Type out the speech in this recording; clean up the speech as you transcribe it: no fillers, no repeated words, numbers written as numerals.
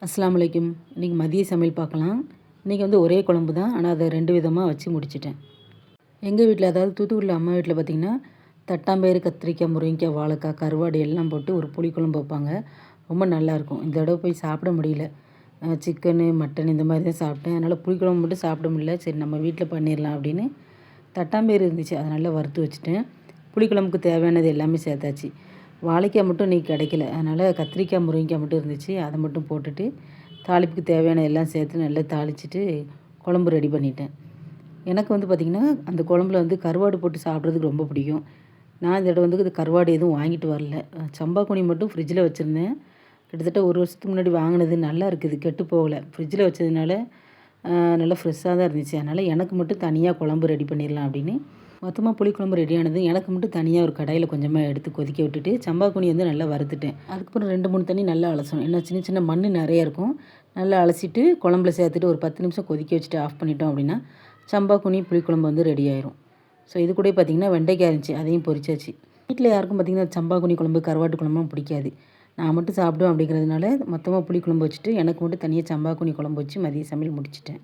அஸ்ஸலாமு அலைக்கும். இன்றைக்கி மதிய சமையல் பார்க்கலாம். இன்றைக்கி வந்து ஒரே குழம்பு தான், ஆனால் அதை 2 விதமாக வச்சு முடிச்சிட்டேன். எங்கள் வீட்டில், அதாவது தூத்துக்குடியில் அம்மா வீட்டில் பார்த்திங்கன்னா, தட்டாம்பயிறு, கத்திரிக்காய், முருங்கைக்காய், வாழைக்காய், கருவாடு எல்லாம் போட்டு ஒரு புளிக்குழம்பு வைப்பாங்க. ரொம்ப நல்லாயிருக்கும். இந்த தடவை போய் சாப்பிட முடியல. சிக்கனு, மட்டன் இந்த மாதிரி தான் சாப்பிட்டேன். அதனால் புளிக்குழம்பு மட்டும் சாப்பிட முடியல. சரி, நம்ம வீட்டில் பண்ணிடலாம் அப்படின்னு தட்டாம்பயிறு இருந்துச்சு, அதை நல்லா வறுத்து வச்சுட்டேன். புளிக்குழம்புக்கு தேவையானது எல்லாமே சேர்த்தாச்சு. வாழைக்காய் மட்டும் இன்றைக்கி கிடைக்கல, அதனால் கத்திரிக்காய், முருங்கைக்காய் மட்டும் இருந்துச்சு. அதை மட்டும் போட்டுட்டு தாளிப்புக்கு தேவையான எல்லாம் சேர்த்து நல்லா தாளிச்சிட்டு குழம்பு ரெடி பண்ணிட்டேன். எனக்கு வந்து பார்த்திங்கன்னா, அந்த குழம்புல வந்து கருவாடு போட்டு சாப்பிட்றதுக்கு ரொம்ப பிடிக்கும். நான் இந்த தடவை வந்து இது கருவாடு எதுவும் வாங்கிட்டு வரல. சம்பா குனி மட்டும் ஃப்ரிட்ஜில் வச்சுருந்தேன். கிட்டத்தட்ட 1 வருஷத்துக்கு முன்னாடி வாங்கினது, நல்லா இருக்குது, கெட்டு போகலை. ஃப்ரிட்ஜில் வச்சதுனால நல்லா ஃப்ரெஷ்ஷாக தான் இருந்துச்சு. அதனால் எனக்கு மட்டும் தனியாக குழம்பு ரெடி பண்ணிடலாம் அப்படின்னு மொத்தமாக புளிக்குழம்பு ரெடியானது. எனக்கு மட்டும் தனியாக ஒரு கடாயில் கொஞ்சமாக எடுத்து கொதிக்க விட்டுட்டு சம்பா குனி வந்து நல்லா வறுத்துட்டேன். அதுக்கப்புறம் 2, 3 தண்ணி நல்லா அலசணும். ஏன்னா சின்ன சின்ன மண் நிறைய இருக்கும். நல்லா அலசிட்டு குழம்புல சேர்த்துட்டு ஒரு 10 நிமிஷம் கொதிக்க வச்சுட்டு ஆஃப் பண்ணிட்டோம் அப்படின்னா சம்பா குனி புளிக்குழம்பு வந்து ரெடி ஆயிரும். ஸோ இது கூட பார்த்திங்கன்னா வெண்டைக்காய் இருந்துச்சு, அதையும் பொரிச்சாச்சு. வீட்டில் யாருக்கும் பார்த்திங்கன்னா சம்பா குனி குழம்பு, கருவாட்டு குழம்பும் பிடிக்காது. நான் மட்டும் சாப்பிடுவேன் அப்படிங்கிறதுனால மொத்தமாக புளிக்குழம்பு வச்சுட்டு எனக்கு மட்டும் தனியாக சம்பா குனி குழம்பு வச்சு மதிய சமையல் முடிச்சிட்டேன்.